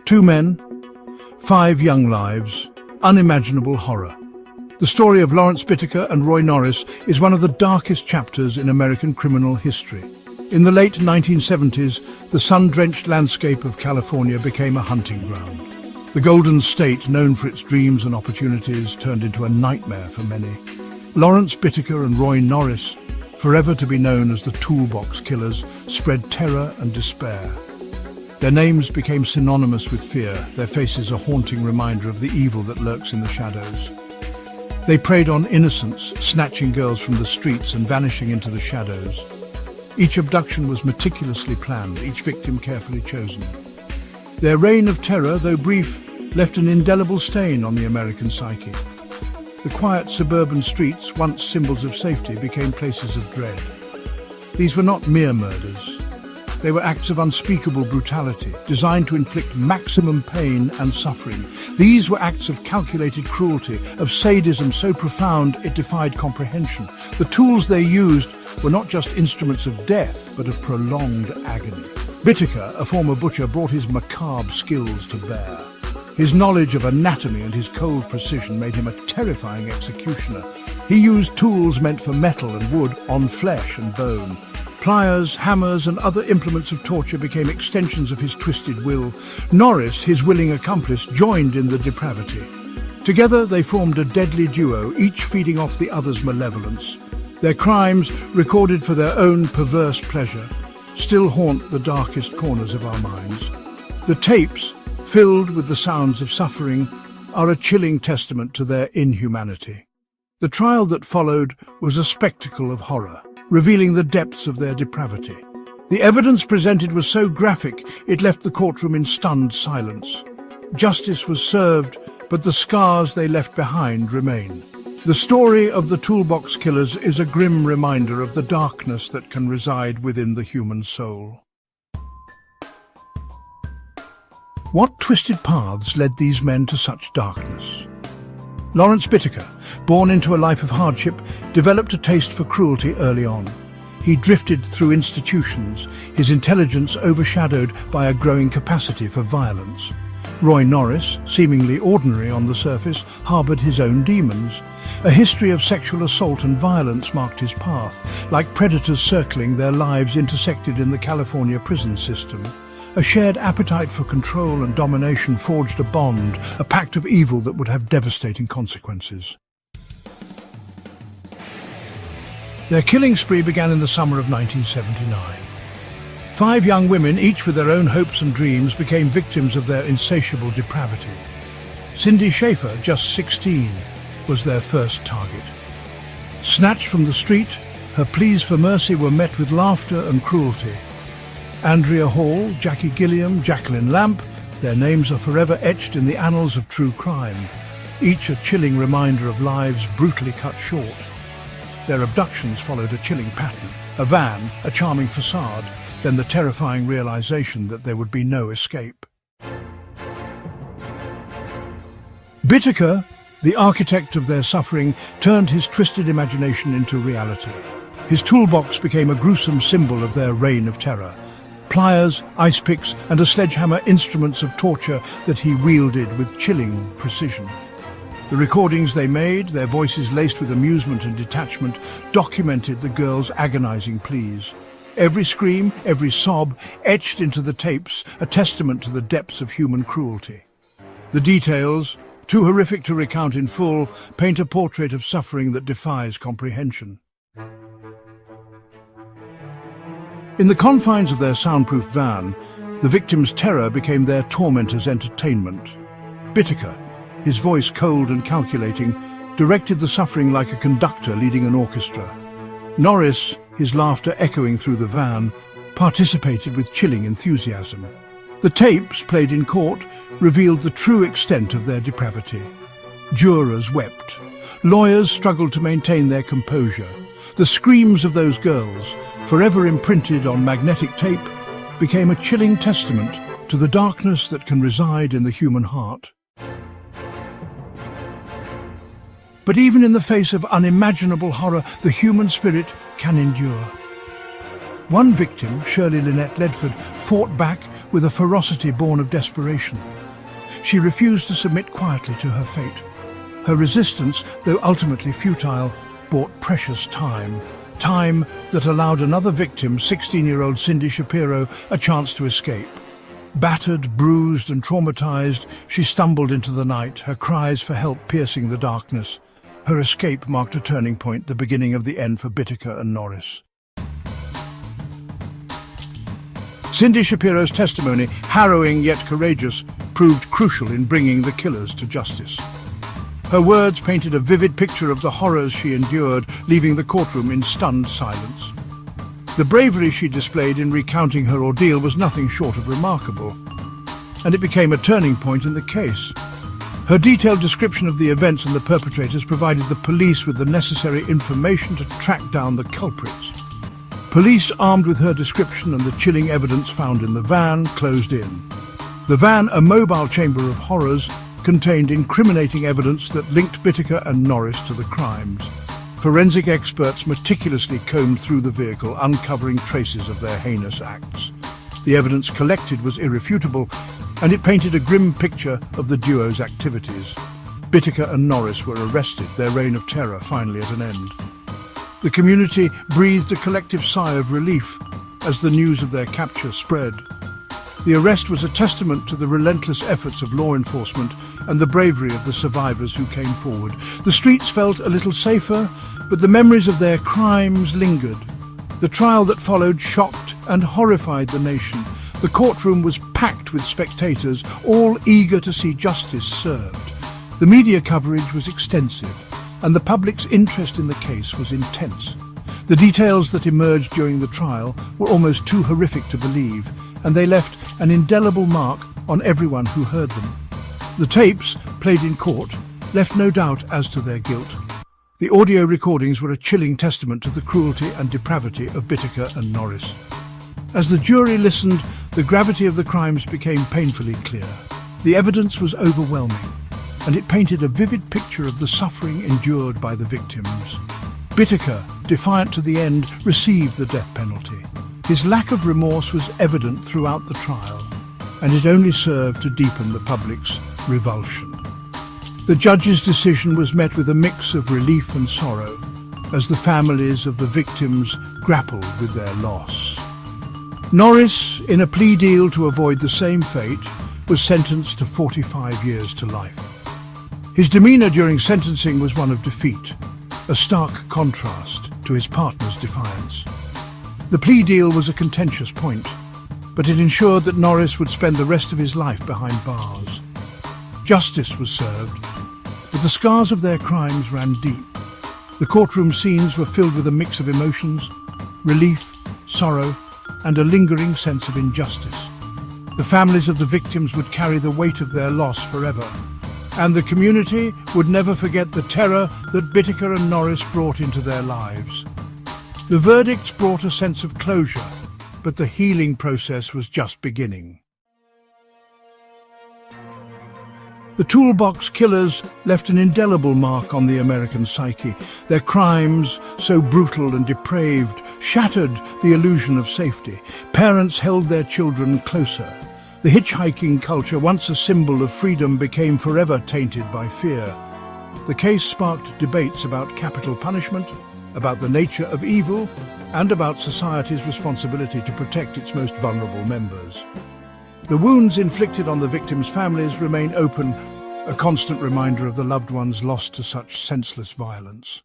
Two men, 5 young lives, unimaginable horror. The story of Lawrence Bittaker and Roy Norris is one of the darkest chapters in American criminal history. In the late 1970s, the sun-drenched landscape of California became a hunting ground. The Golden State, known for its dreams and opportunities, turned into a nightmare for many. Lawrence Bittaker and Roy Norris, forever to be known as the Toolbox Killers, spread terror and despair. Their names became synonymous with fear, their faces a haunting reminder of the evil that lurks in the shadows. They preyed on innocents, snatching girls from the streets and vanishing into the shadows. Each abduction was meticulously planned, each victim carefully chosen. Their reign of terror, though brief, left an indelible stain on the American psyche. The quiet suburban streets, once symbols of safety, became places of dread. These were not mere murders. They were acts of unspeakable brutality, designed to inflict maximum pain and suffering. These were acts of calculated cruelty, of sadism so profound it defied comprehension. The tools they used were not just instruments of death, but of prolonged agony. Bittaker, a former butcher, brought his macabre skills to bear. His knowledge of anatomy and his cold precision made him a terrifying executioner. He used tools meant for metal and wood on flesh and bone. Pliers, hammers, and other implements of torture became extensions of his twisted will. Norris, his willing accomplice, joined in the depravity. Together they formed a deadly duo, each feeding off the other's malevolence. Their crimes, recorded for their own perverse pleasure, still haunt the darkest corners of our minds. The tapes, filled with the sounds of suffering, are a chilling testament to their inhumanity. The trial that followed was a spectacle of horror, revealing the depths of their depravity. The evidence presented was so graphic, it left the courtroom in stunned silence. Justice was served, but the scars they left behind remain. The story of the Toolbox Killers is a grim reminder of the darkness that can reside within the human soul. What twisted paths led these men to such darkness? Lawrence Bittaker, born into a life of hardship, developed a taste for cruelty early on. He drifted through institutions, his intelligence overshadowed by a growing capacity for violence. Roy Norris, seemingly ordinary on the surface, harbored his own demons. A history of sexual assault and violence marked his path. Like predators circling, their lives intersected in the California prison system. A shared appetite for control and domination forged a bond, a pact of evil that would have devastating consequences. Their killing spree began in the summer of 1979. 5 young women, each with their own hopes and dreams, became victims of their insatiable depravity. Cindy Schaefer, just 16, was their first target. Snatched from the street, her pleas for mercy were met with laughter and cruelty. Andrea Hall, Jackie Gilliam, Jacqueline Lamp, their names are forever etched in the annals of true crime, each a chilling reminder of lives brutally cut short. Their abductions followed a chilling pattern: a van, a charming facade, then the terrifying realization that there would be no escape. Bittaker, the architect of their suffering, turned his twisted imagination into reality. His toolbox became a gruesome symbol of their reign of terror. Pliers, ice picks, and a sledgehammer, instruments of torture that he wielded with chilling precision. The recordings they made, their voices laced with amusement and detachment, documented the girls' agonizing pleas. Every scream, every sob, etched into the tapes, a testament to the depths of human cruelty. The details, too horrific to recount in full, paint a portrait of suffering that defies comprehension. In the confines of their soundproofed van, the victims' terror became their tormentors' entertainment. Bittaker, his voice cold and calculating, directed the suffering like a conductor leading an orchestra. Norris, his laughter echoing through the van, participated with chilling enthusiasm. The tapes, played in court, revealed the true extent of their depravity. Jurors wept. Lawyers struggled to maintain their composure. The screams of those girls, forever imprinted on magnetic tape, became a chilling testament to the darkness that can reside in the human heart. But even in the face of unimaginable horror, the human spirit can endure. One victim, Shirley Lynette Ledford, fought back with a ferocity born of desperation. She refused to submit quietly to her fate. Her resistance, though ultimately futile, bought precious time. Time that allowed another victim, 16-year-old Cindy Shapiro, a chance to escape. Battered, bruised and traumatized, she stumbled into the night, her cries for help piercing the darkness. Her escape marked a turning point, the beginning of the end for Bittaker and Norris. Cindy Shapiro's testimony, harrowing yet courageous, proved crucial in bringing the killers to justice. Her words painted a vivid picture of the horrors she endured, leaving the courtroom in stunned silence. The bravery she displayed in recounting her ordeal was nothing short of remarkable, and it became a turning point in the case. Her detailed description of the events and the perpetrators provided the police with the necessary information to track down the culprits. Police, armed with her description and the chilling evidence found in the van, closed in. The van, a mobile chamber of horrors, contained incriminating evidence that linked Bittaker and Norris to the crimes. Forensic experts meticulously combed through the vehicle, uncovering traces of their heinous acts. The evidence collected was irrefutable, and it painted a grim picture of the duo's activities. Bittaker and Norris were arrested, their reign of terror finally at an end. The community breathed a collective sigh of relief as the news of their capture spread. The arrest was a testament to the relentless efforts of law enforcement and the bravery of the survivors who came forward. The streets felt a little safer, but the memories of their crimes lingered. The trial that followed shocked and horrified the nation. The courtroom was packed with spectators, all eager to see justice served. The media coverage was extensive, and the public's interest in the case was intense. The details that emerged during the trial were almost too horrific to believe, and they left an indelible mark on everyone who heard them. The tapes, played in court, left no doubt as to their guilt. The audio recordings were a chilling testament to the cruelty and depravity of Bittaker and Norris. As the jury listened, the gravity of the crimes became painfully clear. The evidence was overwhelming, and it painted a vivid picture of the suffering endured by the victims. Bittaker, defiant to the end, received the death penalty. His lack of remorse was evident throughout the trial, and it only served to deepen the public's revulsion. The judge's decision was met with a mix of relief and sorrow, as the families of the victims grappled with their loss. Norris, in a plea deal to avoid the same fate, was sentenced to 45 years to life. His demeanor during sentencing was one of defeat, a stark contrast to his partner's defiance. The plea deal was a contentious point, but it ensured that Norris would spend the rest of his life behind bars. Justice was served, but the scars of their crimes ran deep. The courtroom scenes were filled with a mix of emotions, relief, sorrow, and a lingering sense of injustice. The families of the victims would carry the weight of their loss forever, and the community would never forget the terror that Bittaker and Norris brought into their lives. The verdicts brought a sense of closure, but the healing process was just beginning. The Toolbox Killers left an indelible mark on the American psyche. Their crimes, so brutal and depraved, shattered the illusion of safety. Parents held their children closer. The hitchhiking culture, once a symbol of freedom, became forever tainted by fear. The case sparked debates about capital punishment, about the nature of evil, and about society's responsibility to protect its most vulnerable members. The wounds inflicted on the victims' families remain open, a constant reminder of the loved ones lost to such senseless violence.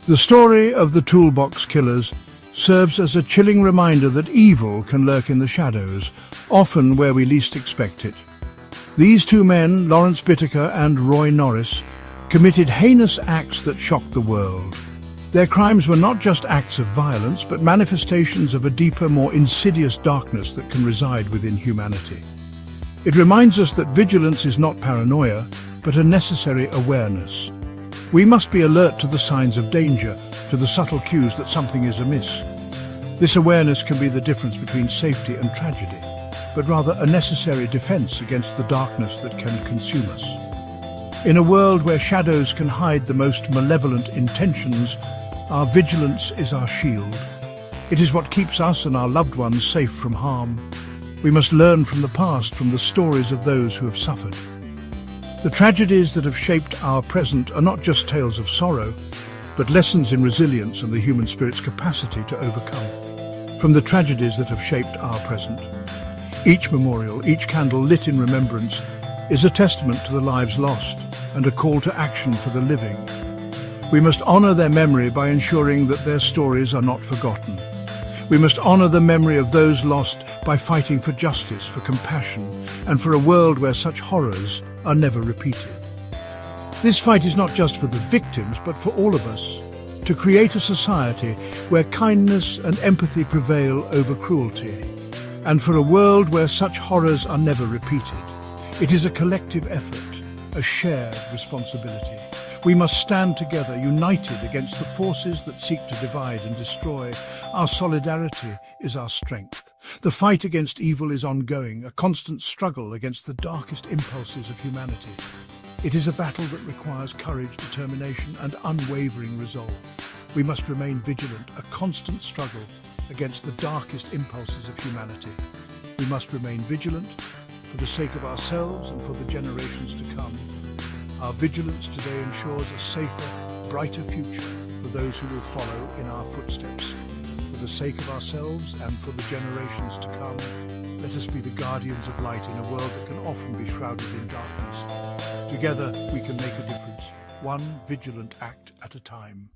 The story of the Toolbox Killers serves as a chilling reminder that evil can lurk in the shadows, often where we least expect it. These two men, Lawrence Bittaker and Roy Norris, committed heinous acts that shocked the world. Their crimes were not just acts of violence, but manifestations of a deeper, more insidious darkness that can reside within humanity. It reminds us that vigilance is not paranoia, but a necessary awareness. We must be alert to the signs of danger, to the subtle cues that something is amiss. This awareness can be the difference between safety and tragedy, but rather a necessary defense against the darkness that can consume us. In a world where shadows can hide the most malevolent intentions, our vigilance is our shield. It is what keeps us and our loved ones safe from harm. We must learn from the past, from the stories of those who have suffered. The tragedies that have shaped our present are not just tales of sorrow, but lessons in resilience and the human spirit's capacity to overcome. From the tragedies that have shaped our present, each memorial, each candle lit in remembrance, is a testament to the lives lost and a call to action for the living. We must honor their memory by ensuring that their stories are not forgotten. We must honor the memory of those lost by fighting for justice, for compassion, and for a world where such horrors are never repeated. This fight is not just for the victims, but for all of us, to create a society where kindness and empathy prevail over cruelty, and for a world where such horrors are never repeated. It is a collective effort, a shared responsibility. We must stand together, united against the forces that seek to divide and destroy. Our solidarity is our strength. The fight against evil is ongoing, a constant struggle against the darkest impulses of humanity. It is a battle that requires courage, determination, and unwavering resolve. We must remain vigilant, a constant struggle against the darkest impulses of humanity. We must remain vigilant for the sake of ourselves and for the generations to come. Our vigilance today ensures a safer, brighter future for those who will follow in our footsteps. For the sake of ourselves and for the generations to come, let us be the guardians of light in a world that can often be shrouded in darkness. Together we can make a difference, one vigilant act at a time.